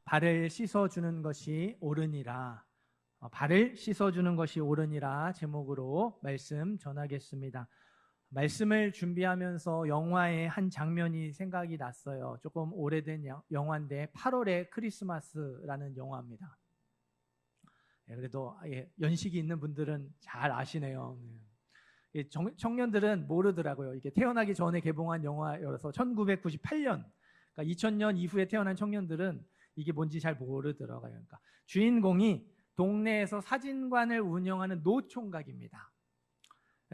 발을 씻어주는 것이 옳으니라. 발을 씻어주는 것이 옳으니라 제목으로 말씀 전하겠습니다. 말씀을 준비하면서 영화의 한 장면이 생각이 났어요. 조금 오래된 영화인데 8월의 크리스마스라는 영화입니다. 그래도 연식이 있는 분들은 잘 아시네요. 청년들은 모르더라고요. 이게 태어나기 전에 개봉한 영화여서 1998년, 그러니까 2000년 이후에 태어난 청년들은 이게 뭔지 잘 모르더라고요. 그러니까 주인공이 동네에서 사진관을 운영하는 노총각입니다.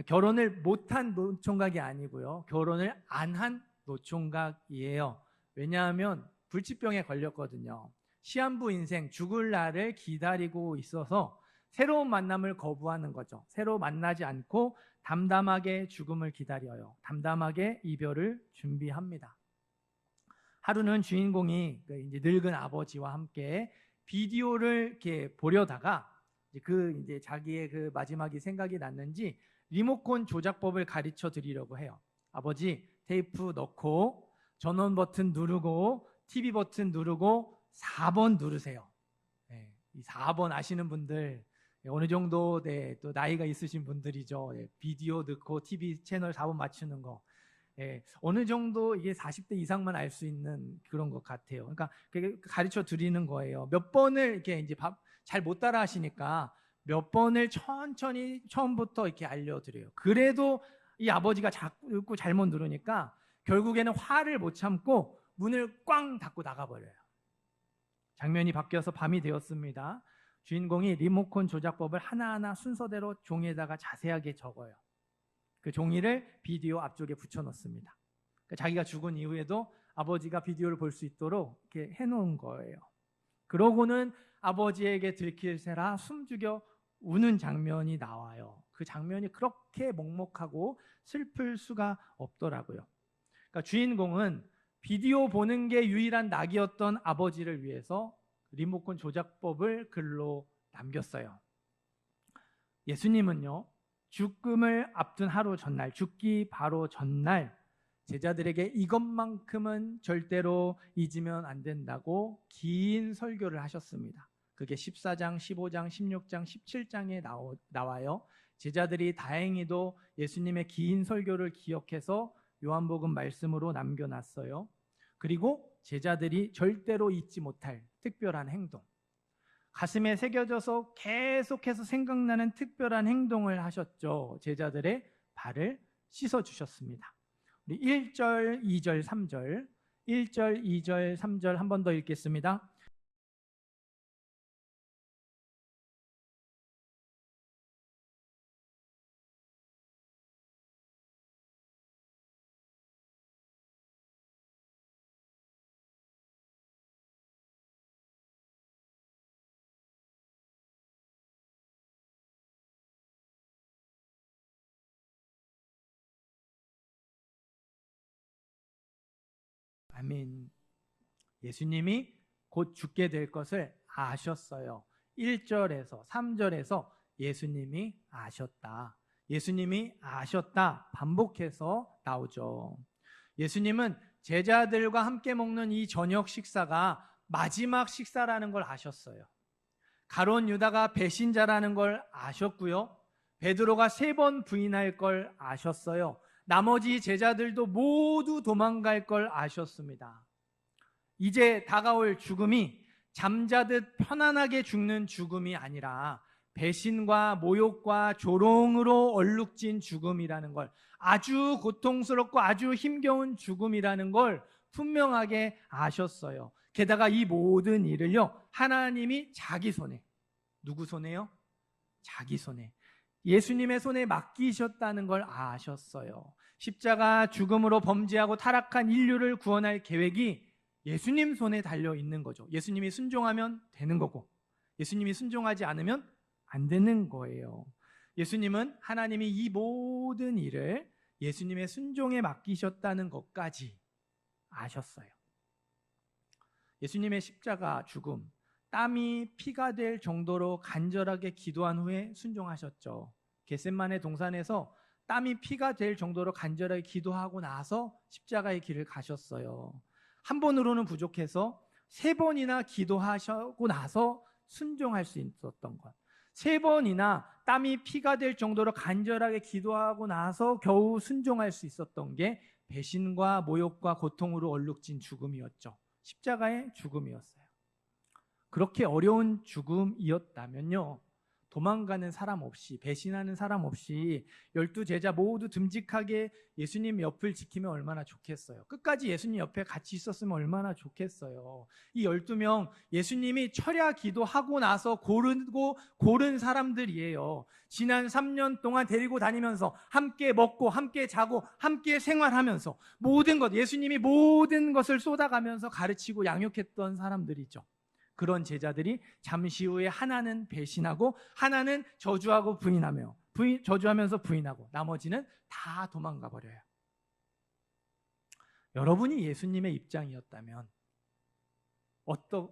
결혼을 못한 노총각이 아니고요. 결혼을 안 한 노총각이에요. 왜냐하면 불치병에 걸렸거든요. 시한부 인생 죽을 날을 기다리고 있어서 새로운 만남을 거부하는 거죠. 새로 만나지 않고 담담하게 죽음을 기다려요. 담담하게 이별을 준비합니다. 하루는 주인공이 이제 늙은 아버지와 함께 비디오를 이렇게 보려다가 이제 자기의 그 마지막이 생각이 났는지 리모컨 조작법을 가르쳐 드리려고 해요. 아버지, 테이프 넣고 전원 버튼 누르고 TV 버튼 누르고 4번 누르세요. 이 4번 아시는 분들 어느 정도 또 나이가 있으신 분들이죠. 비디오 넣고 TV 채널 4번 맞추는 거. 어느 정도 이게 40대 이상만 알 수 있는 그런 것 같아요. 그러니까 가르쳐 드리는 거예요. 몇 번을 이렇게 이제 잘 못 따라 하시니까 몇 번을 천천히 처음부터 이렇게 알려드려요. 그래도 이 아버지가 자꾸 잘못 누르니까 결국에는 화를 못 참고 문을 꽝 닫고 나가버려요. 장면이 바뀌어서 밤이 되었습니다. 주인공이 리모컨 조작법을 하나하나 순서대로 종이에다가 자세하게 적어요. 그 종이를 비디오 앞쪽에 붙여놓습니다. 그러니까 자기가 죽은 이후에도 아버지가 비디오를 볼 수 있도록 이렇게 해놓은 거예요. 그러고는 아버지에게 들킬세라 숨죽여 우는 장면이 나와요. 그 장면이 그렇게 먹먹하고 슬플 수가 없더라고요. 그러니까 주인공은 비디오 보는 게 유일한 낙이었던 아버지를 위해서 리모컨 조작법을 글로 남겼어요. 예수님은요, 죽음을 앞둔 하루 전날, 죽기 바로 전날 제자들에게 이것만큼은 절대로 잊으면 안 된다고 긴 설교를 하셨습니다. 그게 14장, 15장, 16장, 17장에 나와요. 제자들이 다행히도 예수님의 긴 설교를 기억해서 요한복음 말씀으로 남겨놨어요. 그리고 제자들이 절대로 잊지 못할 특별한 행동, 가슴에 새겨져서 계속해서 생각나는 특별한 행동을 하셨죠. 제자들의 발을 씻어주셨습니다. 우리 1절, 2절, 3절 1절, 2절, 3절 한 번 더 읽겠습니다. 아멘. 예수님이 곧 죽게 될 것을 아셨어요. 1절에서 3절에서 예수님이 아셨다. 예수님이 아셨다. 반복해서 나오죠. 예수님은 제자들과 함께 먹는 이 저녁 식사가 마지막 식사라는 걸 아셨어요. 가룟 유다가 배신자라는 걸 아셨고요. 베드로가 3번 부인할 걸 아셨어요. 나머지 제자들도 모두 도망갈 걸 아셨습니다. 이제 다가올 죽음이 잠자듯 편안하게 죽는 죽음이 아니라 배신과 모욕과 조롱으로 얼룩진 죽음이라는 걸, 아주 고통스럽고 아주 힘겨운 죽음이라는 걸 분명하게 아셨어요. 게다가 이 모든 일을요, 하나님이 자기 손에, 누구 손에요? 자기 손에, 예수님의 손에 맡기셨다는 걸 아셨어요. 십자가 죽음으로 범죄하고 타락한 인류를 구원할 계획이 예수님 손에 달려 있는 거죠. 예수님이 순종하면 되는 거고, 예수님이 순종하지 않으면 안 되는 거예요. 예수님은 하나님이 이 모든 일을 예수님의 순종에 맡기셨다는 것까지 아셨어요. 예수님의 십자가 죽음, 땀이 피가 될 정도로 간절하게 기도한 후에 순종하셨죠. 겟세마네 동산에서 땀이 피가 될 정도로 간절하게 기도하고 나서 십자가의 길을 가셨어요. 한 번으로는 부족해서 3번이나 기도하시고 나서 순종할 수 있었던 것, 3번이나 땀이 피가 될 정도로 간절하게 기도하고 나서 겨우 순종할 수 있었던 게 배신과 모욕과 고통으로 얼룩진 죽음이었죠. 십자가의 죽음이었어요. 그렇게 어려운 죽음이었다면요, 도망가는 사람 없이, 배신하는 사람 없이 12제자 모두 듬직하게 예수님 옆을 지키면 얼마나 좋겠어요. 끝까지 예수님 옆에 같이 있었으면 얼마나 좋겠어요. 이 12명 예수님이 철야 기도하고 나서 고른 사람들이에요. 지난 3년 동안 데리고 다니면서 함께 먹고 함께 자고 함께 생활하면서 모든 것, 예수님이 모든 것을 쏟아가면서 가르치고 양육했던 사람들이죠. 그런 제자들이 잠시 후에 하나는 배신하고 하나는 저주하고 저주하면서 부인하고 나머지는 다 도망가 버려요. 여러분이 예수님의 입장이었다면 어떤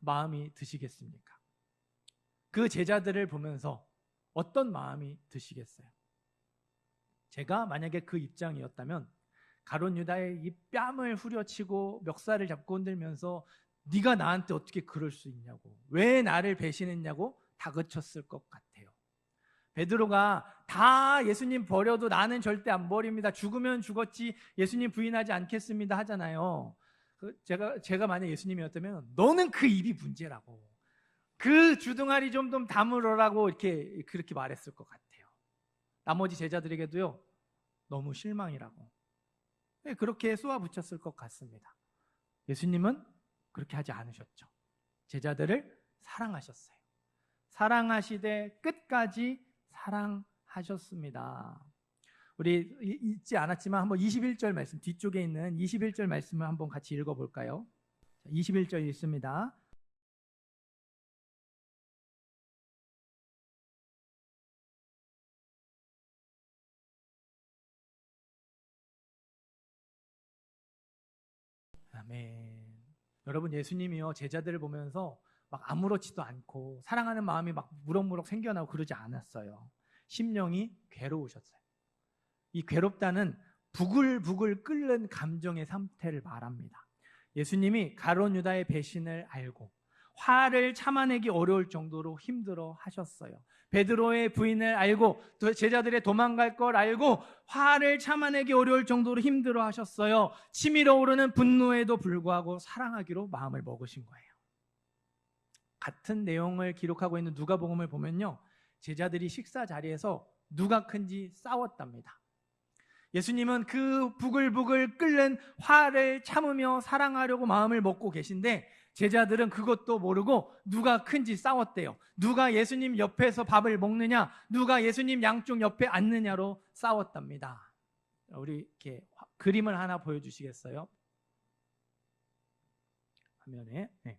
마음이 드시겠습니까? 그 제자들을 보면서 어떤 마음이 드시겠어요? 제가 만약에 그 입장이었다면 가룟 유다의 이 뺨을 후려치고 멱살을 잡고 흔들면서 네가 나한테 어떻게 그럴 수 있냐고, 왜 나를 배신했냐고 다그쳤을 것 같아요. 베드로가 다 예수님 버려도 나는 절대 안 버립니다, 죽으면 죽었지 예수님 부인하지 않겠습니다 하잖아요. 제가 만약 예수님이었다면 너는 그 입이 문제라고, 그 주둥아리 좀 다물어라고 그렇게 말했을 것 같아요. 나머지 제자들에게도요, 너무 실망이라고 그렇게 쏘아붙였을 것 같습니다. 예수님은 그렇게 하지 않으셨죠. 제자들을 사랑하셨어요. 사랑하시되 끝까지 사랑하셨습니다. 우리 읽지 않았지만 한번 21절 말씀, 뒤쪽에 있는 21절 말씀을 한번 같이 읽어볼까요? 21절 읽습니다. 아멘. 여러분, 예수님이요 제자들을 보면서 막 아무렇지도 않고 사랑하는 마음이 막 무럭무럭 생겨나고 그러지 않았어요. 심령이 괴로우셨어요. 이 괴롭다는 부글부글 끓는 감정의 상태를 말합니다. 예수님이 가룟 유다의 배신을 알고 화를 참아내기 어려울 정도로 힘들어 하셨어요. 베드로의 부인을 알고 제자들의 도망갈 걸 알고 화를 참아내기 어려울 정도로 힘들어 하셨어요. 치밀어 오르는 분노에도 불구하고 사랑하기로 마음을 먹으신 거예요. 같은 내용을 기록하고 있는 누가복음을 보면요, 제자들이 식사 자리에서 누가 큰지 싸웠답니다. 예수님은 그 부글부글 끓는 화를 참으며 사랑하려고 마음을 먹고 계신데 제자들은 그것도 모르고 누가 큰지 싸웠대요. 누가 예수님 옆에서 밥을 먹느냐, 누가 예수님 양쪽 옆에 앉느냐로 싸웠답니다. 우리 이렇게 그림을 하나 보여주시겠어요? 화면에. 네.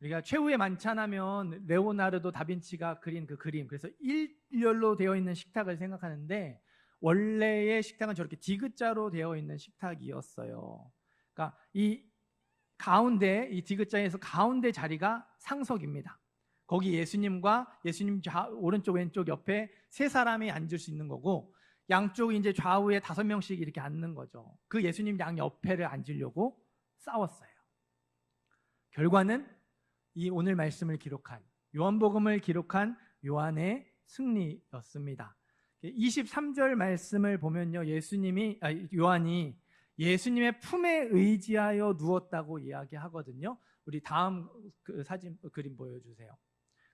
우리가 최후의 만찬하면 레오나르도 다빈치가 그린 그 그림, 그래서 일렬로 되어 있는 식탁을 생각하는데 원래의 식탁은 저렇게 디귿자로 되어 있는 식탁이었어요. 그러니까 이 디귿자에서 가운데 자리가 상석입니다. 거기 예수님과 예수님 오른쪽 왼쪽 옆에 3사람이 앉을 수 있는 거고, 양쪽 이제 좌우에 5명씩 이렇게 앉는 거죠. 그 예수님 양 옆에를 앉으려고 싸웠어요. 결과는 이 오늘 말씀을 기록한 요한복음을 기록한 요한의 승리였습니다. 23절 말씀을 보면요, 요한이 예수님의 품에 의지하여 누웠다고 이야기하거든요. 우리 다음 그림 보여주세요.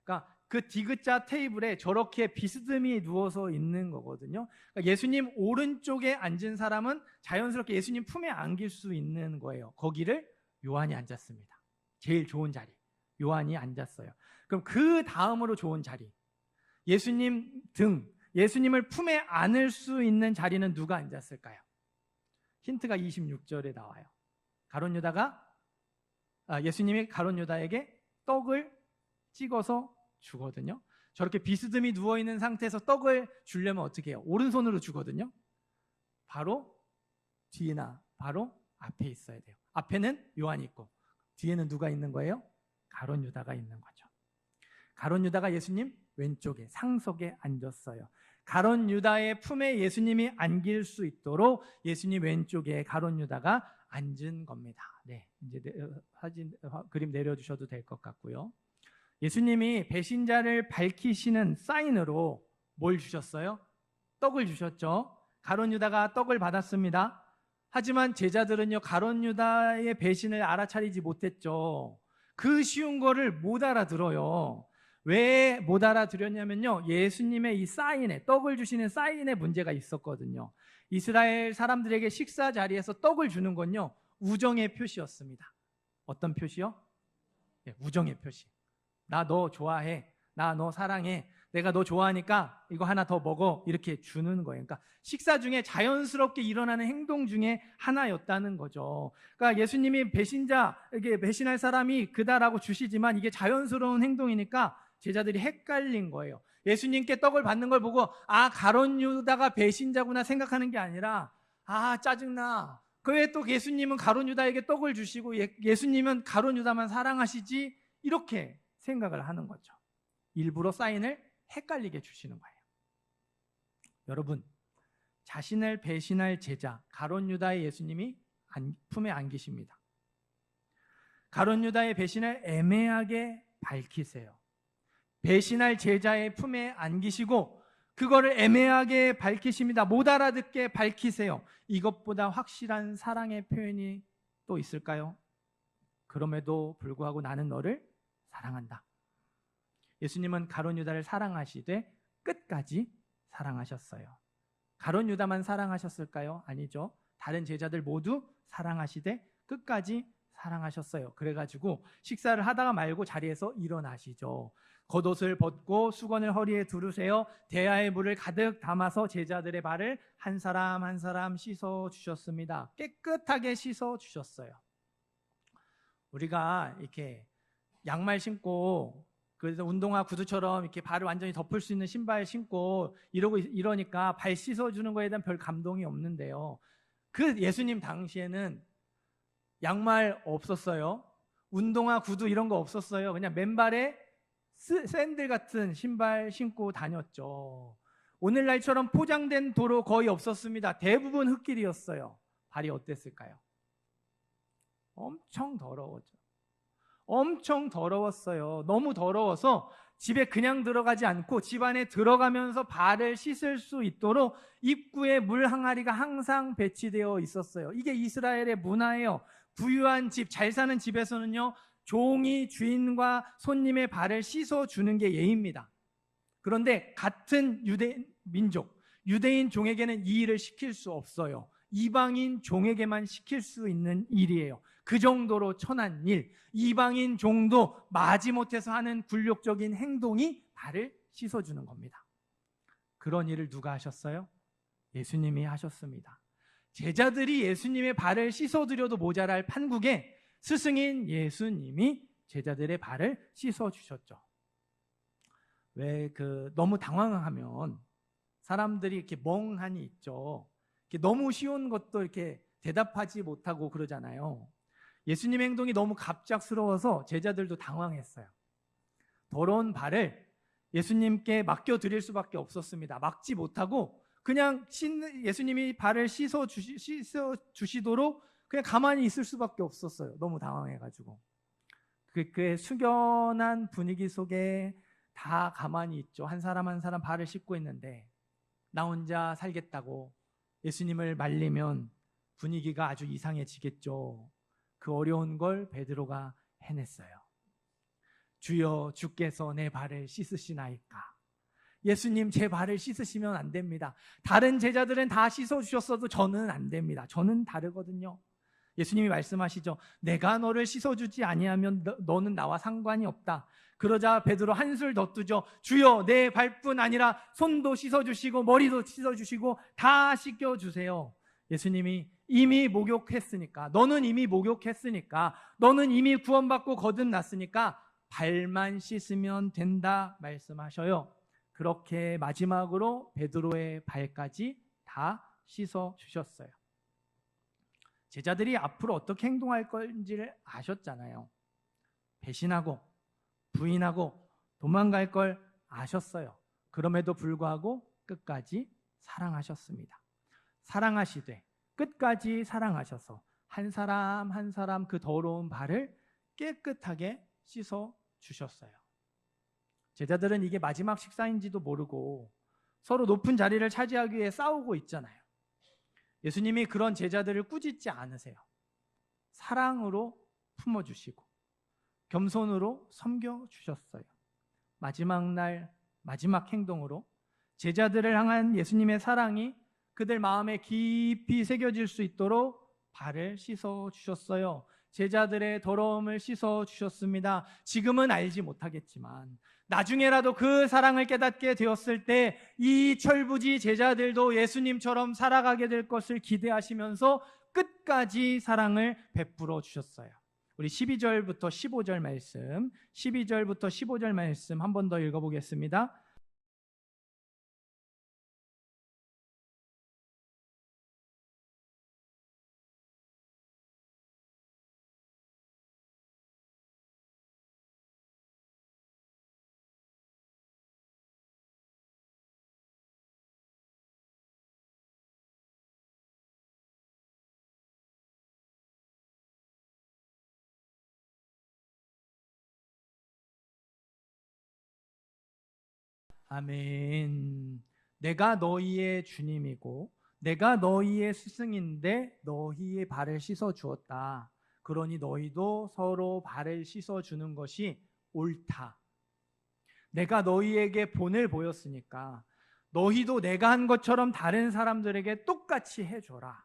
그러니까 그 디귿자 테이블에 저렇게 비스듬히 누워서 있는 거거든요. 그러니까 예수님 오른쪽에 앉은 사람은 자연스럽게 예수님 품에 안길 수 있는 거예요. 거기를 요한이 앉았습니다. 제일 좋은 자리, 요한이 앉았어요. 그럼 그 다음으로 좋은 자리, 예수님 예수님을 품에 안을 수 있는 자리는 누가 앉았을까요? 힌트가 26절에 나와요. 예수님이 가룟 유다에게 떡을 찍어서 주거든요. 저렇게 비스듬히 누워있는 상태에서 떡을 주려면 어떻게 해요? 오른손으로 주거든요. 바로 뒤나 바로 앞에 있어야 돼요. 앞에는 요한이 있고 뒤에는 누가 있는 거예요? 가룟 유다가 있는 거죠. 가룟 유다가 예수님 왼쪽에 상석에 앉았어요. 가룟 유다의 품에 예수님이 안길 수 있도록 예수님 왼쪽에 가룟 유다가 앉은 겁니다. 네, 이제 그림 내려주셔도 될 것 같고요. 예수님이 배신자를 밝히시는 사인으로 뭘 주셨어요? 떡을 주셨죠. 가룟 유다가 떡을 받았습니다. 하지만 제자들은요, 가룟 유다의 배신을 알아차리지 못했죠. 그 쉬운 거를 못 알아들어요. 왜 못 알아들었냐면요, 예수님의 이 사인에, 떡을 주시는 사인에 문제가 있었거든요. 이스라엘 사람들에게 식사 자리에서 떡을 주는 건요, 우정의 표시였습니다. 어떤 표시요? 네, 우정의 표시. 나 너 좋아해, 나 너 사랑해, 내가 너 좋아하니까 이거 하나 더 먹어, 이렇게 주는 거예요. 그러니까 식사 중에 자연스럽게 일어나는 행동 중에 하나였다는 거죠. 그러니까 예수님이 배신자에게 배신할 사람이 그다라고 주시지만 이게 자연스러운 행동이니까 제자들이 헷갈린 거예요. 예수님께 떡을 받는 걸 보고 가룟 유다가 배신자구나 생각하는 게 아니라 짜증나, 왜 또 예수님은 가룟 유다에게 떡을 주시고 예수님은 가룟 유다만 사랑하시지, 이렇게 생각을 하는 거죠. 일부러 사인을 헷갈리게 주시는 거예요. 여러분, 자신을 배신할 제자 가룟 유다의 예수님이 품에 안기십니다. 가룟 유다의 배신을 애매하게 밝히세요. 배신할 제자의 품에 안기시고 그거를 애매하게 밝히십니다. 못 알아듣게 밝히세요. 이것보다 확실한 사랑의 표현이 또 있을까요? 그럼에도 불구하고 나는 너를 사랑한다. 예수님은 가룟 유다를 사랑하시되 끝까지 사랑하셨어요. 가룟 유다만 사랑하셨을까요? 아니죠. 다른 제자들 모두 사랑하시되 끝까지 사랑하셨어요. 그래가지고 식사를 하다가 말고 자리에서 일어나시죠. 겉옷을 벗고 수건을 허리에 두르세요. 대야의 물을 가득 담아서 제자들의 발을 한 사람 한 사람 씻어 주셨습니다. 깨끗하게 씻어 주셨어요. 우리가 이렇게 양말 신고, 그래서 운동화 구두처럼 이렇게 발을 완전히 덮을 수 있는 신발 신고 이러니까 발 씻어주는 거에 대한 별 감동이 없는데요. 그 예수님 당시에는 양말 없었어요. 운동화 구두 이런 거 없었어요. 그냥 맨발에 샌들 같은 신발 신고 다녔죠. 오늘날처럼 포장된 도로 거의 없었습니다. 대부분 흙길이었어요. 발이 어땠을까요? 엄청 더러웠죠. 엄청 더러웠어요. 너무 더러워서 집에 그냥 들어가지 않고 집 안에 들어가면서 발을 씻을 수 있도록 입구에 물 항아리가 항상 배치되어 있었어요. 이게 이스라엘의 문화예요. 부유한 집, 잘 사는 집에서는요, 종이 주인과 손님의 발을 씻어주는 게 예의입니다. 그런데 같은 유대인 민족, 유대인 종에게는 이 일을 시킬 수 없어요. 이방인 종에게만 시킬 수 있는 일이에요. 그 정도로 천한 일, 이방인 종도 마지못해서 하는 굴욕적인 행동이 발을 씻어주는 겁니다. 그런 일을 누가 하셨어요? 예수님이 하셨습니다. 제자들이 예수님의 발을 씻어드려도 모자랄 판국에 스승인 예수님이 제자들의 발을 씻어주셨죠. 왜 너무 당황하면 사람들이 이렇게 멍하니 있죠. 이렇게 너무 쉬운 것도 이렇게 대답하지 못하고 그러잖아요. 예수님 행동이 너무 갑작스러워서 제자들도 당황했어요. 더러운 발을 예수님께 맡겨드릴 수밖에 없었습니다. 막지 못하고 그냥 예수님이 발을 씻어 주시도록 그냥 가만히 있을 수밖에 없었어요. 너무 당황해가지고. 그 숙연한 분위기 속에 다 가만히 있죠. 한 사람 한 사람 발을 씻고 있는데 나 혼자 살겠다고 예수님을 말리면 분위기가 아주 이상해지겠죠. 그 어려운 걸 베드로가 해냈어요. 주여, 주께서 내 발을 씻으시나이까. 예수님, 제 발을 씻으시면 안 됩니다. 다른 제자들은 다 씻어주셨어도 저는 안 됩니다. 저는 다르거든요. 예수님이 말씀하시죠. 내가 너를 씻어주지 아니하면 너는 나와 상관이 없다. 그러자 베드로 한술 더 뜨죠. 주여, 내 발뿐 아니라 손도 씻어주시고 머리도 씻어주시고 다 씻겨주세요. 예수님이 이미 목욕했으니까, 너는 이미 목욕했으니까, 너는 이미 구원받고 거듭났으니까 발만 씻으면 된다 말씀하셔요. 그렇게 마지막으로 베드로의 발까지 다 씻어주셨어요. 제자들이 앞으로 어떻게 행동할 건지를 아셨잖아요. 배신하고 부인하고 도망갈 걸 아셨어요. 그럼에도 불구하고 끝까지 사랑하셨습니다. 사랑하시되 끝까지 사랑하셔서 한 사람 한 사람 그 더러운 발을 깨끗하게 씻어 주셨어요. 제자들은 이게 마지막 식사인지도 모르고 서로 높은 자리를 차지하기 위해 싸우고 있잖아요. 예수님이 그런 제자들을 꾸짖지 않으세요. 사랑으로 품어주시고 겸손으로 섬겨주셨어요. 마지막 날 마지막 행동으로 제자들을 향한 예수님의 사랑이 그들 마음에 깊이 새겨질 수 있도록 발을 씻어주셨어요. 제자들의 더러움을 씻어주셨습니다. 지금은 알지 못하겠지만 나중에라도 그 사랑을 깨닫게 되었을 때 이 철부지 제자들도 예수님처럼 살아가게 될 것을 기대하시면서 끝까지 사랑을 베풀어 주셨어요. 우리 12절부터 15절 말씀, 12절부터 15절 말씀 한 번 더 읽어보겠습니다. 아멘. 내가 너희의 주님이고 내가 너희의 스승인데 너희의 발을 씻어 주었다. 그러니 너희도 서로 발을 씻어 주는 것이 옳다. 내가 너희에게 본을 보였으니까 너희도 내가 한 것처럼 다른 사람들에게 똑같이 해줘라.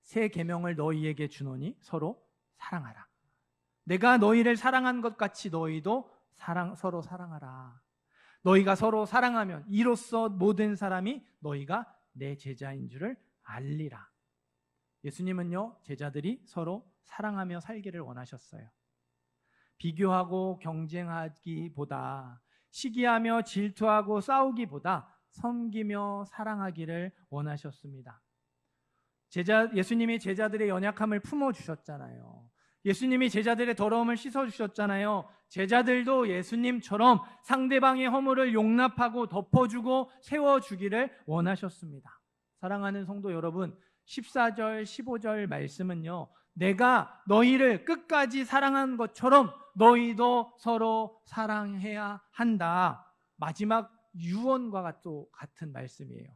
새 계명을 너희에게 주노니 서로 사랑하라. 내가 너희를 사랑한 것 같이 너희도 서로 사랑하라. 너희가 서로 사랑하면 이로써 모든 사람이 너희가 내 제자인 줄을 알리라. 예수님은요, 제자들이 서로 사랑하며 살기를 원하셨어요. 비교하고 경쟁하기보다, 시기하며 질투하고 싸우기보다 섬기며 사랑하기를 원하셨습니다. 예수님이 제자들의 연약함을 품어주셨잖아요. 예수님이 제자들의 더러움을 씻어주셨잖아요. 제자들도 예수님처럼 상대방의 허물을 용납하고 덮어주고 세워주기를 원하셨습니다. 사랑하는 성도 여러분, 14절, 15절 말씀은요, 내가 너희를 끝까지 사랑한 것처럼 너희도 서로 사랑해야 한다. 마지막 유언과 같은 말씀이에요.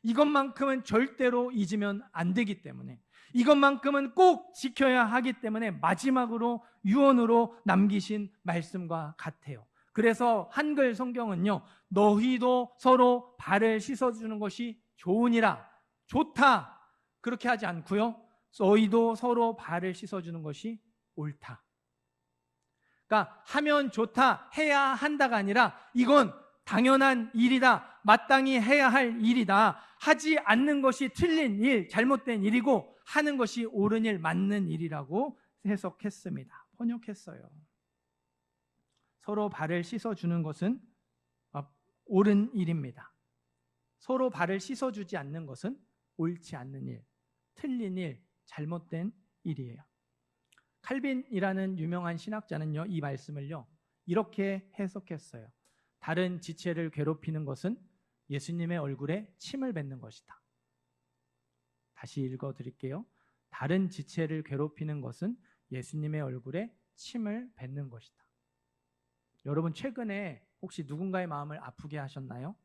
이것만큼은 절대로 잊으면 안 되기 때문에, 이것만큼은 꼭 지켜야 하기 때문에 마지막으로 유언으로 남기신 말씀과 같아요. 그래서 한글 성경은요, 너희도 서로 발을 씻어주는 것이 좋으니라, 좋다, 그렇게 하지 않고요, 너희도 서로 발을 씻어주는 것이 옳다. 그러니까 하면 좋다, 해야 한다가 아니라 이건 당연한 일이다, 마땅히 해야 할 일이다, 하지 않는 것이 틀린 일, 잘못된 일이고 하는 것이 옳은 일, 맞는 일이라고 해석했습니다. 번역했어요. 서로 발을 씻어주는 것은 옳은 일입니다. 서로 발을 씻어주지 않는 것은 옳지 않는 일, 틀린 일, 잘못된 일이에요. 칼빈이라는 유명한 신학자는요, 이 말씀을요, 이렇게 해석했어요. 다른 지체를 괴롭히는 것은 예수님의 얼굴에 침을 뱉는 것이다. 다시 읽어드릴게요. 다른 지체를 괴롭히는 것은 예수님의 얼굴에 침을 뱉는 것이다. 여러분, 최근에 혹시 누군가의 마음을 아프게 하셨나요?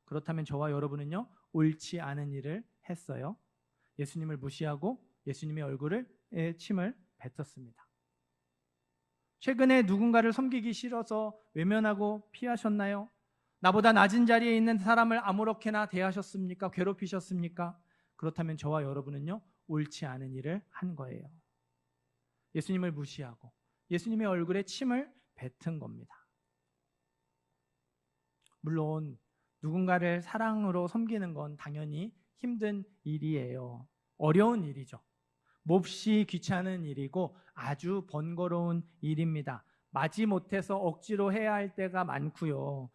그렇다면 저와 여러분은요, 옳지 않은 일을 했어요. 예수님을 무시하고 예수님의 얼굴에 침을 뱉었습니다. 최근에 누군가를 섬기기 싫어서 외면하고 피하셨나요? 나보다 낮은 자리에 있는 사람을 아무렇게나 대하셨습니까? 괴롭히셨습니까? 그렇다면 저와 여러분은요, 옳지 않은 일을 한 거예요. 예수님을 무시하고 예수님의 얼굴에 침을 뱉은 겁니다. 물론 누군가를 사랑으로 섬기는 건 당연히 힘든 일이에요. 어려운 일이죠. 몹시 귀찮은 일이고 아주 번거로운 일입니다. 마지못해서 억지로 해야 할 때가 많고요.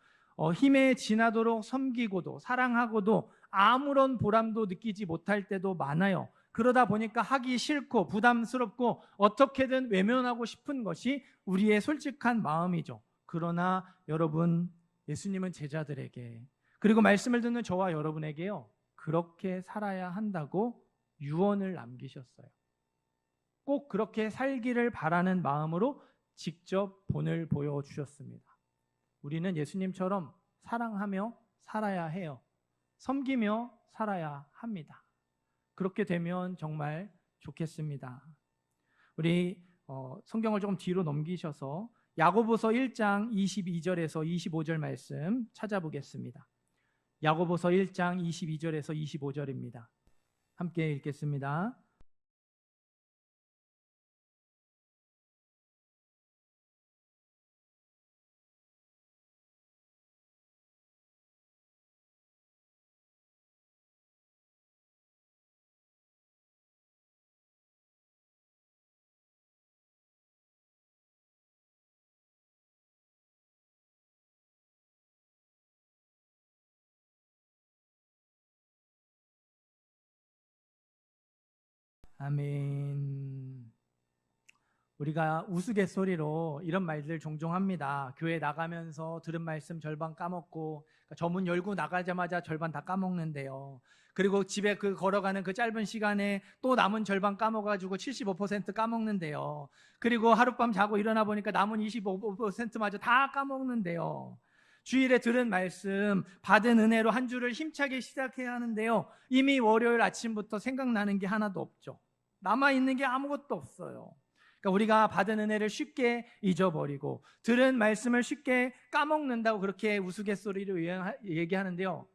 힘에 지나도록 섬기고도 사랑하고도 아무런 보람도 느끼지 못할 때도 많아요. 그러다 보니까 하기 싫고 부담스럽고 어떻게든 외면하고 싶은 것이 우리의 솔직한 마음이죠. 그러나 여러분, 예수님은 제자들에게 그리고 말씀을 듣는 저와 여러분에게요, 그렇게 살아야 한다고 유언을 남기셨어요. 꼭 그렇게 살기를 바라는 마음으로 직접 본을 보여주셨습니다. 우리는 예수님처럼 사랑하며 살아야 해요. 섬기며 살아야 합니다. 그렇게 되면 정말 좋겠습니다. 우리 성경을 조금 뒤로 넘기셔서 야고보서 1장 22절에서 25절 말씀 찾아보겠습니다. 야고보서 1장 22절에서 25절입니다. 함께 읽겠습니다. 아멘. 우리가 우스갯소리로 이런 말들 종종 합니다. 교회 나가면서 들은 말씀 절반 까먹고, 저 문 열고 나가자마자 절반 다 까먹는데요. 그리고 집에 걸어가는 그 짧은 시간에 또 남은 절반 까먹어가지고 75% 까먹는데요. 그리고 하룻밤 자고 일어나 보니까 남은 25%마저 다 까먹는데요. 주일에 들은 말씀, 받은 은혜로 한 주를 힘차게 시작해야 하는데요, 이미 월요일 아침부터 생각나는 게 하나도 없죠. 남아있는 게 아무것도 없어요. 그러니까 우리가 받은 은혜를 쉽게 잊어버리고 들은 말씀을 쉽게 까먹는다고 그렇게 우스갯소리로 얘기하는데요,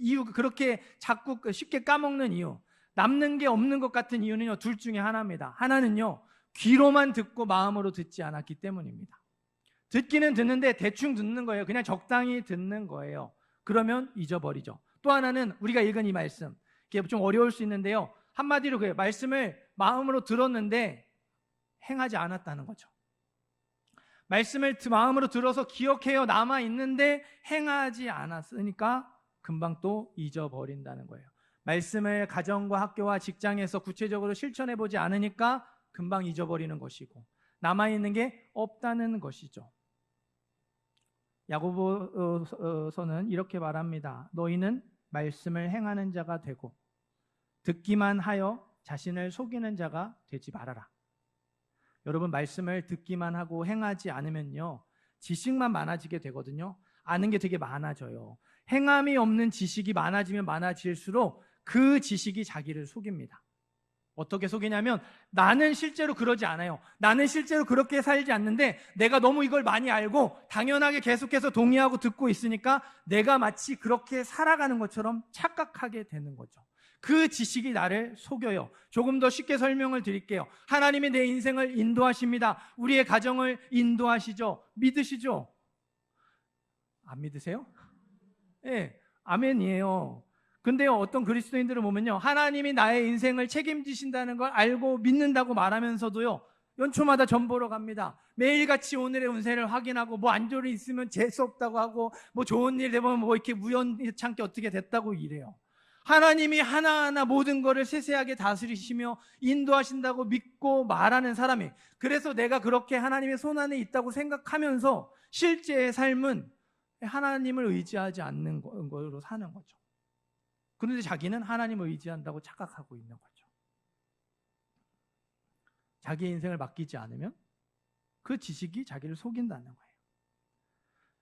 이유, 그렇게 자꾸 쉽게 까먹는 이유, 남는 게 없는 것 같은 이유는요, 둘 중에 하나입니다. 하나는요, 귀로만 듣고 마음으로 듣지 않았기 때문입니다. 듣기는 듣는데 대충 듣는 거예요. 그냥 적당히 듣는 거예요. 그러면 잊어버리죠. 또 하나는 우리가 읽은 이 말씀, 이게 좀 어려울 수 있는데요, 한마디로 그래요. 말씀을 마음으로 들었는데 행하지 않았다는 거죠. 말씀을 마음으로 들어서 기억해요 남아있는데 행하지 않았으니까 금방 또 잊어버린다는 거예요. 말씀을 가정과 학교와 직장에서 구체적으로 실천해보지 않으니까 금방 잊어버리는 것이고, 남아있는 게 없다는 것이죠. 야고보서는 이렇게 말합니다. 너희는 말씀을 행하는 자가 되고 듣기만 하여 자신을 속이는 자가 되지 말아라. 여러분, 말씀을 듣기만 하고 행하지 않으면요, 지식만 많아지게 되거든요. 아는 게 되게 많아져요. 행함이 없는 지식이 많아지면 많아질수록 그 지식이 자기를 속입니다. 어떻게 속이냐면, 나는 실제로 그러지 않아요. 나는 실제로 그렇게 살지 않는데 내가 너무 이걸 많이 알고 당연하게 계속해서 동의하고 듣고 있으니까 내가 마치 그렇게 살아가는 것처럼 착각하게 되는 거죠. 그 지식이 나를 속여요. 조금 더 쉽게 설명을 드릴게요. 하나님이 내 인생을 인도하십니다. 우리의 가정을 인도하시죠. 믿으시죠? 안 믿으세요? 네, 아멘이에요. 근데요, 어떤 그리스도인들을 보면요, 하나님이 나의 인생을 책임지신다는 걸 알고 믿는다고 말하면서도요, 연초마다 전 보러 갑니다. 매일같이 오늘의 운세를 확인하고, 뭐 안 좋은 일 있으면 재수없다고 하고, 뭐 좋은 일 되면 뭐 이렇게 우연찮게 어떻게 됐다고 이래요. 하나님이 하나하나 모든 것을 세세하게 다스리시며 인도하신다고 믿고 말하는 사람이, 그래서 내가 그렇게 하나님의 손안에 있다고 생각하면서 실제의 삶은 하나님을 의지하지 않는 걸로 사는 거죠. 그런데 자기는 하나님을 의지한다고 착각하고 있는 거죠. 자기 인생을 맡기지 않으면 그 지식이 자기를 속인다는 거예요.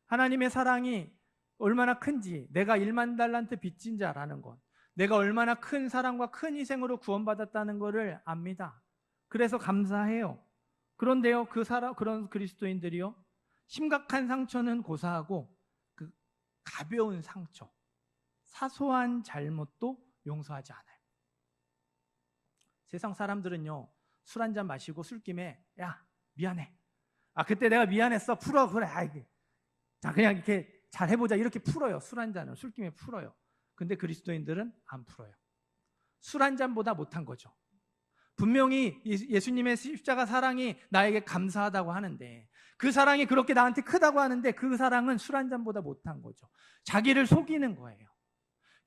하나님의 사랑이 얼마나 큰지, 내가 1만 달란트 빚진 자라는 것, 내가 얼마나 큰 사랑과 큰 희생으로 구원받았다는 것을 압니다. 그래서 감사해요. 그런데요, 그런 그리스도인들이요, 심각한 상처는 고사하고 그 가벼운 상처, 사소한 잘못도 용서하지 않아요. 세상 사람들은요, 술 한잔 마시고 술김에, 야, 미안해. 그때 내가 미안했어. 풀어. 그래. 자, 그냥 이렇게 잘 해보자. 이렇게 풀어요. 술 한잔을 술김에 풀어요. 근데 그리스도인들은 안 풀어요. 술 한잔보다 못한 거죠. 분명히 예수님의 십자가 사랑이 나에게 감사하다고 하는데, 그 사랑이 그렇게 나한테 크다고 하는데 그 사랑은 술 한잔보다 못한 거죠. 자기를 속이는 거예요.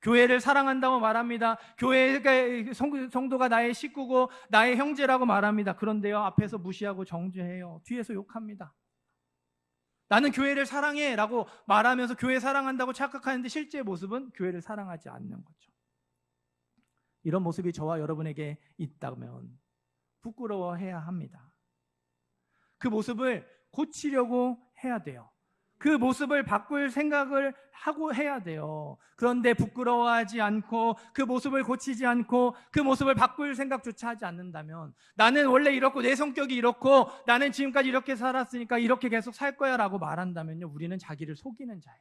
교회를 사랑한다고 말합니다. 교회가 성도가 나의 식구고 나의 형제라고 말합니다. 그런데요, 앞에서 무시하고 정죄해요. 뒤에서 욕합니다. 나는 교회를 사랑해 라고 말하면서 교회 사랑한다고 착각하는데 실제 모습은 교회를 사랑하지 않는 거죠. 이런 모습이 저와 여러분에게 있다면 부끄러워해야 합니다. 그 모습을 고치려고 해야 돼요. 그 모습을 바꿀 생각을 하고 해야 돼요. 그런데 부끄러워하지 않고 그 모습을 고치지 않고 그 모습을 바꿀 생각조차 하지 않는다면, 나는 원래 이렇고 내 성격이 이렇고 나는 지금까지 이렇게 살았으니까 이렇게 계속 살 거야 라고 말한다면요, 우리는 자기를 속이는 자예요.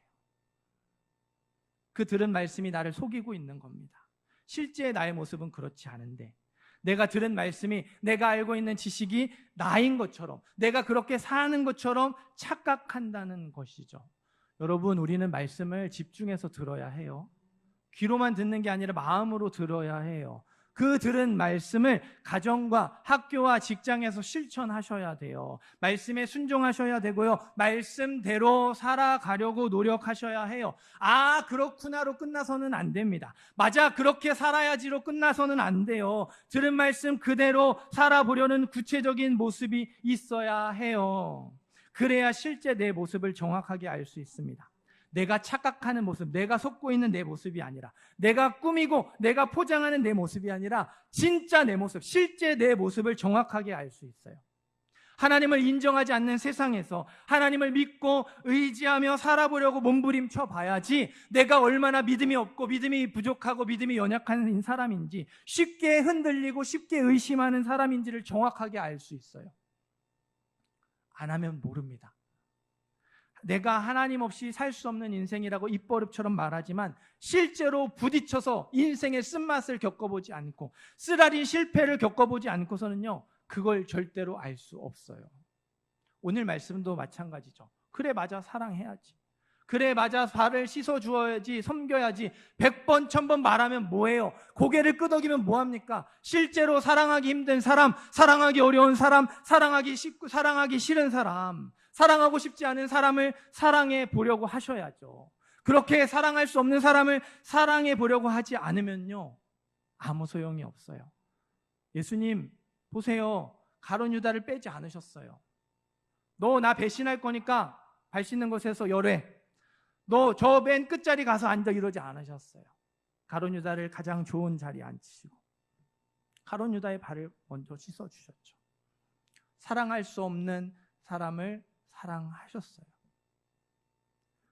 그 들은 말씀이 나를 속이고 있는 겁니다. 실제 나의 모습은 그렇지 않은데, 내가 들은 말씀이 내가 알고 있는 지식이 나인 것처럼, 내가 그렇게 사는 것처럼 착각한다는 것이죠. 여러분, 우리는 말씀을 집중해서 들어야 해요. 귀로만 듣는 게 아니라 마음으로 들어야 해요. 그 들은 말씀을 가정과 학교와 직장에서 실천하셔야 돼요. 말씀에 순종하셔야 되고요, 말씀대로 살아가려고 노력하셔야 해요. 아, 그렇구나로 끝나서는 안 됩니다. 맞아, 그렇게 살아야지로 끝나서는 안 돼요. 들은 말씀 그대로 살아보려는 구체적인 모습이 있어야 해요. 그래야 실제 내 모습을 정확하게 알 수 있습니다. 내가 착각하는 모습, 내가 속고 있는 내 모습이 아니라, 내가 꾸미고 내가 포장하는 내 모습이 아니라 진짜 내 모습, 실제 내 모습을 정확하게 알 수 있어요. 하나님을 인정하지 않는 세상에서 하나님을 믿고 의지하며 살아보려고 몸부림쳐 봐야지, 내가 얼마나 믿음이 없고 믿음이 부족하고 믿음이 연약한 사람인지, 쉽게 흔들리고 쉽게 의심하는 사람인지를 정확하게 알 수 있어요. 안 하면 모릅니다. 내가 하나님 없이 살 수 없는 인생이라고 입버릇처럼 말하지만 실제로 부딪혀서 인생의 쓴맛을 겪어보지 않고 쓰라린 실패를 겪어보지 않고서는요, 그걸 절대로 알 수 없어요. 오늘 말씀도 마찬가지죠. 그래, 맞아, 사랑해야지. 그래, 맞아, 발을 씻어주어야지, 섬겨야지. 100번 1000번 말하면 뭐해요? 고개를 끄덕이면 뭐합니까? 실제로 사랑하기 힘든 사람, 사랑하기 어려운 사람, 사랑하기 싫은 사람, 사랑하고 싶지 않은 사람을 사랑해 보려고 하셔야죠. 그렇게 사랑할 수 없는 사람을 사랑해 보려고 하지 않으면요, 아무 소용이 없어요. 예수님 보세요, 가룟 유다를 빼지 않으셨어요. 너 나 배신할 거니까 발 씻는 곳에서 열해, 너 저 맨 끝자리 가서 앉아, 이러지 않으셨어요. 가룟 유다를 가장 좋은 자리에 앉히시고 가룟 유다의 발을 먼저 씻어주셨죠. 사랑할 수 없는 사람을 사랑하셨어요.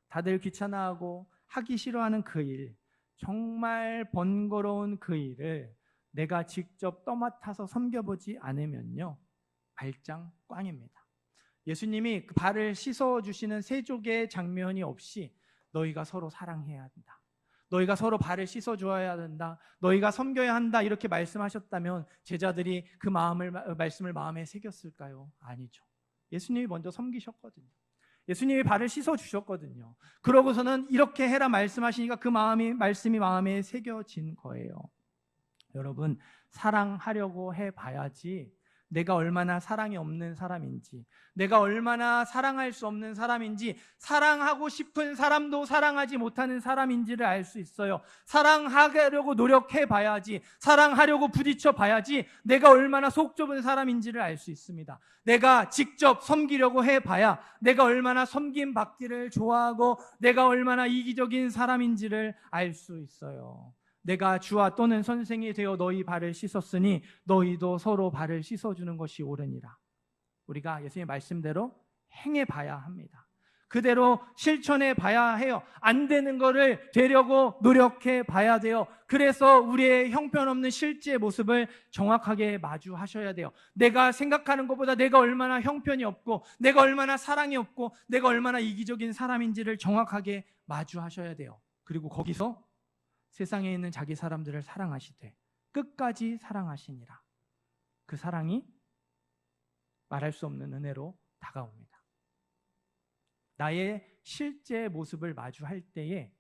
다들 귀찮아하고 하기 싫어하는 그 일, 정말 번거로운 그 일을 내가 직접 떠맡아서 섬겨보지 않으면요, 발장 꽝입니다. 예수님이 그 발을 씻어주시는 세족의 장면이 없이 너희가 서로 사랑해야 한다, 너희가 서로 발을 씻어주어야 된다, 너희가 섬겨야 한다, 이렇게 말씀하셨다면 제자들이 그 말씀을 마음에 새겼을까요? 아니죠. 예수님이 먼저 섬기셨거든요. 예수님이 발을 씻어주셨거든요. 그러고서는 이렇게 해라 말씀하시니까 그 말씀이 마음에 새겨진 거예요. 여러분, 사랑하려고 해봐야지 내가 얼마나 사랑이 없는 사람인지, 내가 얼마나 사랑할 수 없는 사람인지, 사랑하고 싶은 사람도 사랑하지 못하는 사람인지를 알 수 있어요. 사랑하려고 노력해봐야지, 사랑하려고 부딪혀봐야지 내가 얼마나 속 좁은 사람인지를 알 수 있습니다. 내가 직접 섬기려고 해봐야 내가 얼마나 섬김받기를 좋아하고 내가 얼마나 이기적인 사람인지를 알 수 있어요. 내가 주와 또는 선생이 되어 너희 발을 씻었으니 너희도 서로 발을 씻어주는 것이 옳으니라. 우리가 예수님의 말씀대로 행해봐야 합니다. 그대로 실천해봐야 해요. 안 되는 거를 되려고 노력해봐야 돼요. 그래서 우리의 형편없는 실제 모습을 정확하게 마주하셔야 돼요. 내가 생각하는 것보다 내가 얼마나 형편이 없고 내가 얼마나 사랑이 없고 내가 얼마나 이기적인 사람인지를 정확하게 마주하셔야 돼요. 그리고 거기서 세상에 있는 자기 사람들을 사랑하시되 끝까지 사랑하시니라. 그 사랑이 말할 수 없는 은혜로 다가옵니다. 나의 실제 모습을 마주할 때에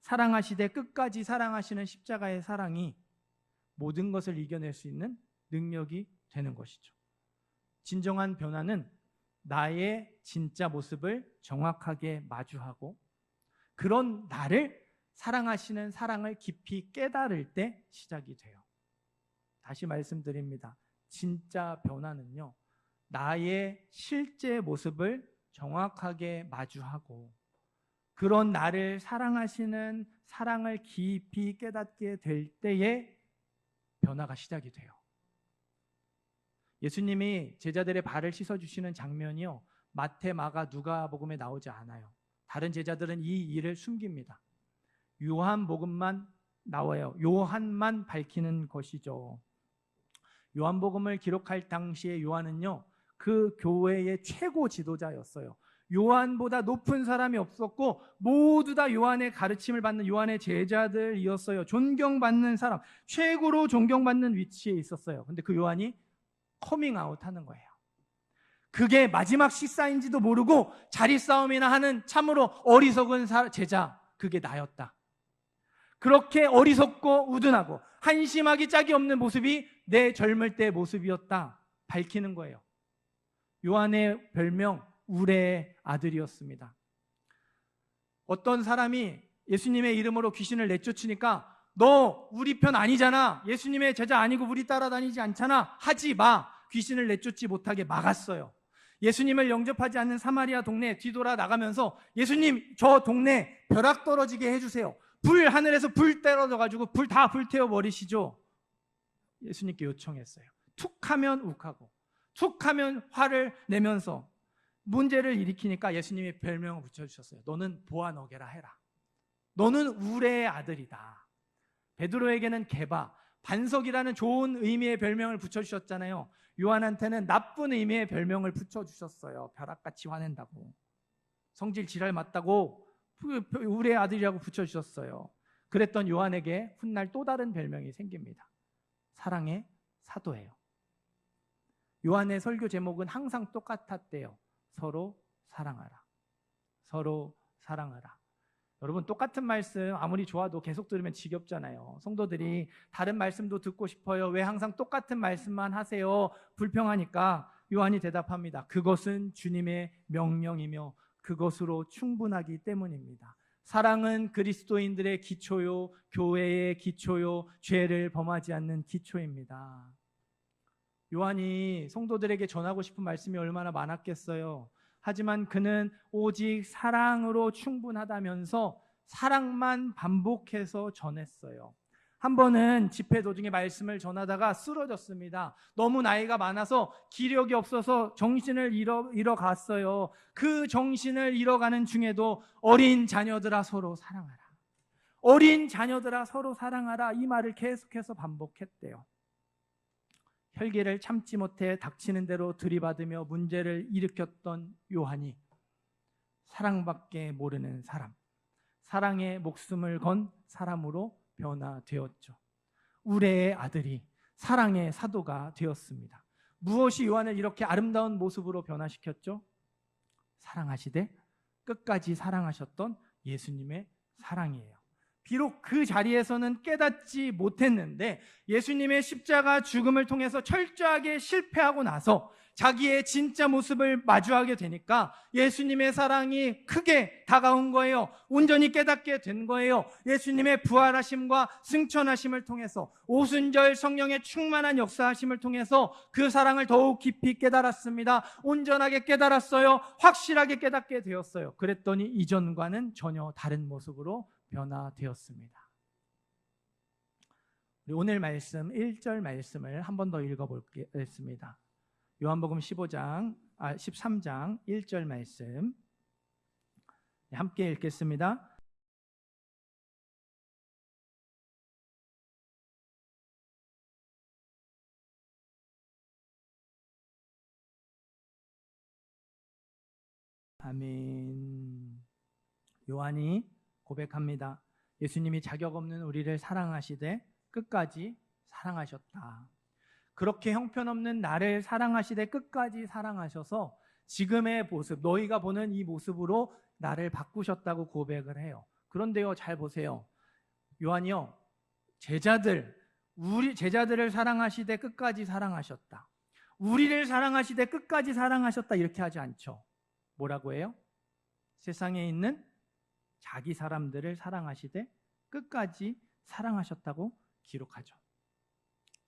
사랑하시되 끝까지 사랑하시는 십자가의 사랑이 모든 것을 이겨낼 수 있는 능력이 되는 것이죠. 진정한 변화는 나의 진짜 모습을 정확하게 마주하고 그런 나를 사랑하시는 사랑을 깊이 깨달을 때 시작이 돼요. 다시 말씀드립니다. 진짜 변화는요, 나의 실제 모습을 정확하게 마주하고 그런 나를 사랑하시는 사랑을 깊이 깨닫게 될 때에 변화가 시작이 돼요. 예수님이 제자들의 발을 씻어주시는 장면이요, 마태, 마가, 누가복음에 나오지 않아요. 다른 제자들은 이 일을 숨깁니다. 요한복음만 나와요. 요한만 밝히는 것이죠. 요한복음을 기록할 당시에 요한은요, 그 교회의 최고 지도자였어요. 요한보다 높은 사람이 없었고 모두 다 요한의 가르침을 받는 요한의 제자들이었어요. 존경받는 사람, 최고로 존경받는 위치에 있었어요. 근데 그 요한이 커밍아웃 하는 거예요. 그게 마지막 식사인지도 모르고 자리 싸움이나 하는 참으로 어리석은 제자, 그게 나였다. 그렇게 어리석고 우둔하고 한심하기 짝이 없는 모습이 내 젊을 때의 모습이었다 밝히는 거예요. 요한의 별명 우레의 아들이었습니다. 어떤 사람이 예수님의 이름으로 귀신을 내쫓으니까 너 우리 편 아니잖아, 예수님의 제자 아니고 우리 따라다니지 않잖아, 하지 마. 귀신을 내쫓지 못하게 막았어요. 예수님을 영접하지 않는 사마리아 동네에 뒤돌아 나가면서 예수님, 저 동네 벼락 떨어지게 해주세요. 하늘에서 불 떨어져가지고 불 다 불태워 버리시죠. 예수님께 요청했어요. 툭하면 욱하고 툭하면 화를 내면서 문제를 일으키니까 예수님이 별명을 붙여주셨어요. 너는 보아너게라 해라. 너는 우레의 아들이다. 베드로에게는 게바, 반석이라는 좋은 의미의 별명을 붙여주셨잖아요. 요한한테는 나쁜 의미의 별명을 붙여주셨어요. 벼락같이 화낸다고, 성질 지랄 맞다고 우레의 아들이라고 붙여주셨어요. 그랬던 요한에게 훗날 또 다른 별명이 생깁니다. 사랑의 사도예요. 요한의 설교 제목은 항상 똑같았대요. 서로 사랑하라. 서로 사랑하라. 여러분, 똑같은 말씀 아무리 좋아도 계속 들으면 지겹잖아요. 성도들이 다른 말씀도 듣고 싶어요. 왜 항상 똑같은 말씀만 하세요? 불평하니까 요한이 대답합니다. 그것은 주님의 명령이며 그것으로 충분하기 때문입니다. 사랑은 그리스도인들의 기초요, 교회의 기초요, 죄를 범하지 않는 기초입니다. 요한이 성도들에게 전하고 싶은 말씀이 얼마나 많았겠어요. 하지만 그는 오직 사랑으로 충분하다면서 사랑만 반복해서 전했어요. 한 번은 집회 도중에 말씀을 전하다가 쓰러졌습니다. 너무 나이가 많아서 기력이 없어서 정신을 잃어갔어요. 그 정신을 잃어가는 중에도 어린 자녀들아 서로 사랑하라. 어린 자녀들아 서로 사랑하라. 이 말을 계속해서 반복했대요. 혈기를 참지 못해 닥치는 대로 들이받으며 문제를 일으켰던 요한이 사랑밖에 모르는 사람, 사랑에 목숨을 건 사람으로 변화되었죠. 우레의 아들이 사랑의 사도가 되었습니다. 무엇이 요한을 이렇게 아름다운 모습으로 변화시켰죠? 사랑하시되 끝까지 사랑하셨던 예수님의 사랑이에요. 비록 그 자리에서는 깨닫지 못했는데 예수님의 십자가 죽음을 통해서 철저하게 실패하고 나서 자기의 진짜 모습을 마주하게 되니까 예수님의 사랑이 크게 다가온 거예요. 온전히 깨닫게 된 거예요. 예수님의 부활하심과 승천하심을 통해서 오순절 성령의 충만한 역사하심을 통해서 그 사랑을 더욱 깊이 깨달았습니다. 온전하게 깨달았어요. 확실하게 깨닫게 되었어요. 그랬더니 이전과는 전혀 다른 모습으로 변화되었습니다. 우리 오늘 말씀 1절 말씀을 한 번 더 읽어보겠습니다. 요한복음 13장 1절 말씀 함께 읽겠습니다. 아멘. 요한이 고백합니다. 예수님이 자격 없는 우리를 사랑하시되 끝까지 사랑하셨다. 그렇게 형편없는 나를 사랑하시되 끝까지 사랑하셔서 지금의 모습, 너희가 보는 이 모습으로 나를 바꾸셨다고 고백을 해요. 그런데요, 잘 보세요. 요한이요, 우리 제자들을 사랑하시되 끝까지 사랑하셨다. 우리를 사랑하시되 끝까지 사랑하셨다 이렇게 하지 않죠. 뭐라고 해요? 세상에 있는 자기 사람들을 사랑하시되 끝까지 사랑하셨다고 기록하죠.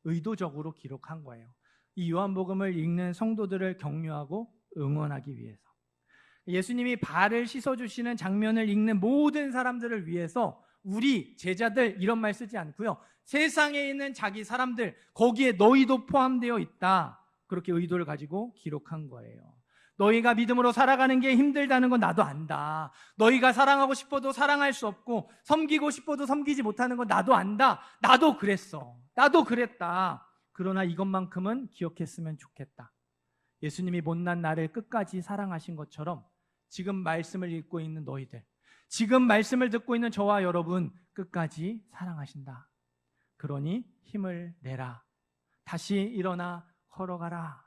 의도적으로 기록한 거예요. 이 요한복음을 읽는 성도들을 격려하고 응원하기 위해서. 예수님이 발을 씻어주시는 장면을 읽는 모든 사람들을 위해서 우리 제자들 이런 말 쓰지 않고요, 세상에 있는 자기 사람들, 거기에 너희도 포함되어 있다, 그렇게 의도를 가지고 기록한 거예요. 너희가 믿음으로 살아가는 게 힘들다는 건 나도 안다. 너희가 사랑하고 싶어도 사랑할 수 없고 섬기고 싶어도 섬기지 못하는 건 나도 안다. 나도 그랬어. 나도 그랬다. 그러나 이것만큼은 기억했으면 좋겠다. 예수님이 못난 나를 끝까지 사랑하신 것처럼 지금 말씀을 읽고 있는 너희들, 지금 말씀을 듣고 있는 저와 여러분 끝까지 사랑하신다. 그러니 힘을 내라. 다시 일어나 걸어가라.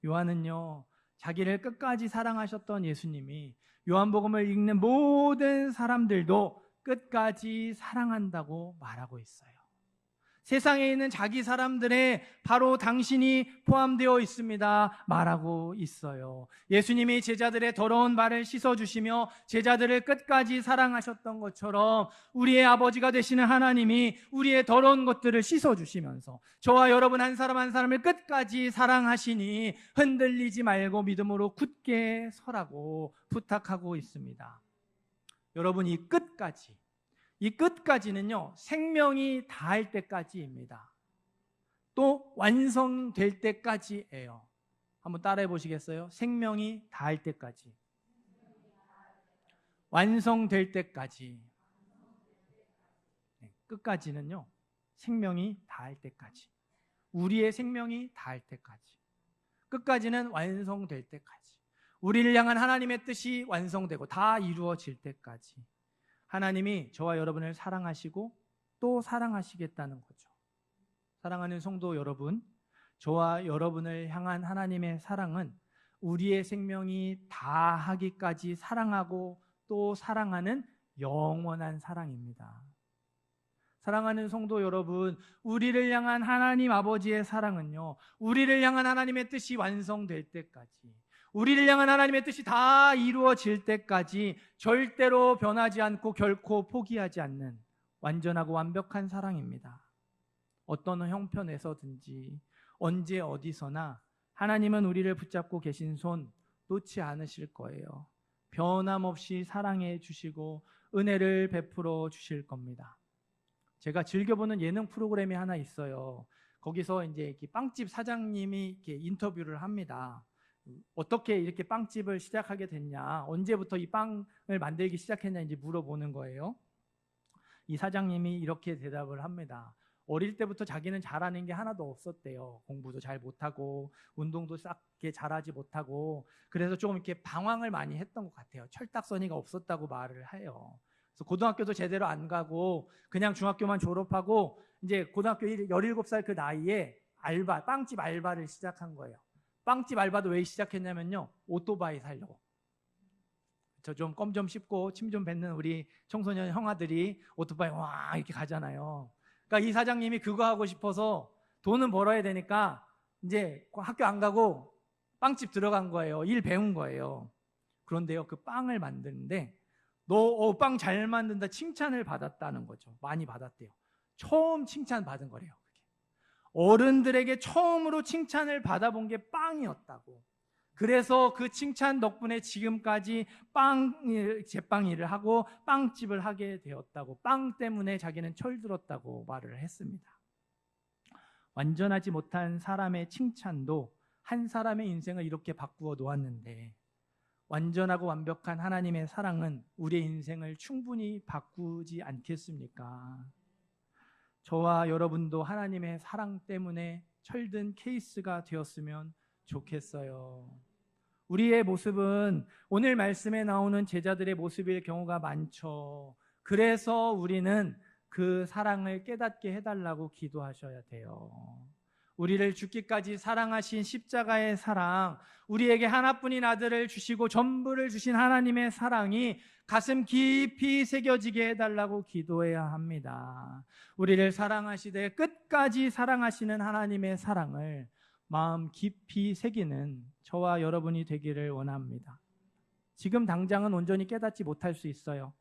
요한은요, 자기를 끝까지 사랑하셨던 예수님이 요한복음을 읽는 모든 사람들도 끝까지 사랑한다고 말하고 있어요. 세상에 있는 자기 사람들에 바로 당신이 포함되어 있습니다 말하고 있어요. 예수님이 제자들의 더러운 발을 씻어주시며 제자들을 끝까지 사랑하셨던 것처럼 우리의 아버지가 되시는 하나님이 우리의 더러운 것들을 씻어주시면서 저와 여러분 한 사람 한 사람을 끝까지 사랑하시니 흔들리지 말고 믿음으로 굳게 서라고 부탁하고 있습니다. 여러분, 이 끝까지는요, 생명이 다할 때까지입니다. 또 완성될 때까지예요. 한번 따라해 보시겠어요? 생명이 다할 때까지, 완성될 때까지. 끝까지는요, 생명이 다할 때까지, 우리의 생명이 다할 때까지. 끝까지는 완성될 때까지, 우리를 향한 하나님의 뜻이 완성되고 다 이루어질 때까지 하나님이 저와 여러분을 사랑하시고 또 사랑하시겠다는 거죠. 사랑하는 성도 여러분, 저와 여러분을 향한 하나님의 사랑은 우리의 생명이 다하기까지 사랑하고 또 사랑하는 영원한 사랑입니다. 사랑하는 성도 여러분, 우리를 향한 하나님 아버지의 사랑은요, 우리를 향한 하나님의 뜻이 완성될 때까지, 우리를 향한 하나님의 뜻이 다 이루어질 때까지 절대로 변하지 않고 결코 포기하지 않는 완전하고 완벽한 사랑입니다. 어떤 형편에서든지 언제 어디서나 하나님은 우리를 붙잡고 계신 손 놓지 않으실 거예요. 변함없이 사랑해 주시고 은혜를 베풀어 주실 겁니다. 제가 즐겨보는 예능 프로그램이 하나 있어요. 거기서 이제 이렇게 빵집 사장님이 이렇게 인터뷰를 합니다. 어떻게 이렇게 빵집을 시작하게 됐냐, 언제부터 이 빵을 만들기 시작했냐 이제 물어보는 거예요. 이 사장님이 이렇게 대답을 합니다. 어릴 때부터 자기는 잘하는 게 하나도 없었대요. 공부도 잘 못하고 운동도 싹게 잘하지 못하고, 그래서 조금 이렇게 방황을 많이 했던 것 같아요. 철딱서니가 없었다고 말을 해요. 그래서 고등학교도 제대로 안 가고 그냥 중학교만 졸업하고 이제 고등학교 17살 그 나이에 빵집 알바를 시작한 거예요. 빵집 알바도 왜 시작했냐면요, 오토바이 살려고. 저 좀 껌 좀 씹고 침 좀 뱉는 우리 청소년 형아들이 오토바이 와 이렇게 가잖아요. 그러니까 이 사장님이 그거 하고 싶어서 돈은 벌어야 되니까 이제 학교 안 가고 빵집 들어간 거예요. 일 배운 거예요. 그런데요, 그 빵을 만드는데 너 빵 잘 만든다 칭찬을 받았다는 거죠. 많이 받았대요. 처음 칭찬 받은 거래요. 어른들에게 처음으로 칭찬을 받아본 게 빵이었다고. 그래서 그 칭찬 덕분에 지금까지 제빵 일을 하고 빵집을 하게 되었다고, 빵 때문에 자기는 철들었다고 말을 했습니다. 완전하지 못한 사람의 칭찬도 한 사람의 인생을 이렇게 바꾸어 놓았는데, 완전하고 완벽한 하나님의 사랑은 우리의 인생을 충분히 바꾸지 않겠습니까? 저와 여러분도 하나님의 사랑 때문에 철든 케이스가 되었으면 좋겠어요. 우리의 모습은 오늘 말씀에 나오는 제자들의 모습일 경우가 많죠. 그래서 우리는 그 사랑을 깨닫게 해달라고 기도하셔야 돼요. 우리를 죽기까지 사랑하신 십자가의 사랑, 우리에게 하나뿐인 아들을 주시고 전부를 주신 하나님의 사랑이 가슴 깊이 새겨지게 해달라고 기도해야 합니다. 우리를 사랑하시되 끝까지 사랑하시는 하나님의 사랑을 마음 깊이 새기는 저와 여러분이 되기를 원합니다. 지금 당장은 온전히 깨닫지 못할 수 있어요.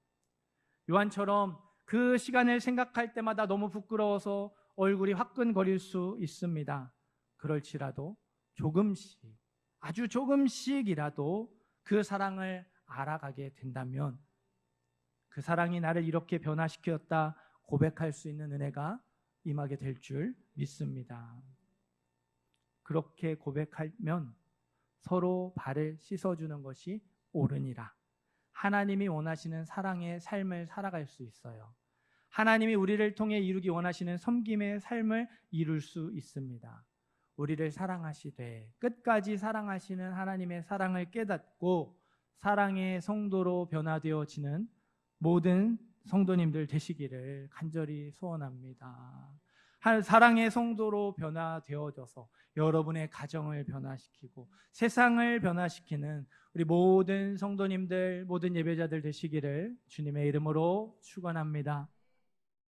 요한처럼 그 시간을 생각할 때마다 너무 부끄러워서 얼굴이 화끈거릴 수 있습니다. 그럴지라도 조금씩, 아주 조금씩이라도 그 사랑을 알아가게 된다면 그 사랑이 나를 이렇게 변화시켰다 고백할 수 있는 은혜가 임하게 될 줄 믿습니다. 그렇게 고백하면 서로 발을 씻어주는 것이 옳으니라. 하나님이 원하시는 사랑의 삶을 살아갈 수 있어요. 하나님이 우리를 통해 이루기 원하시는 섬김의 삶을 이룰 수 있습니다. 우리를 사랑하시되 끝까지 사랑하시는 하나님의 사랑을 깨닫고 사랑의 성도로 변화되어지는 모든 성도님들 되시기를 간절히 소원합니다. 사랑의 성도로 변화되어져서 여러분의 가정을 변화시키고 세상을 변화시키는 우리 모든 성도님들, 모든 예배자들 되시기를 주님의 이름으로 축원합니다.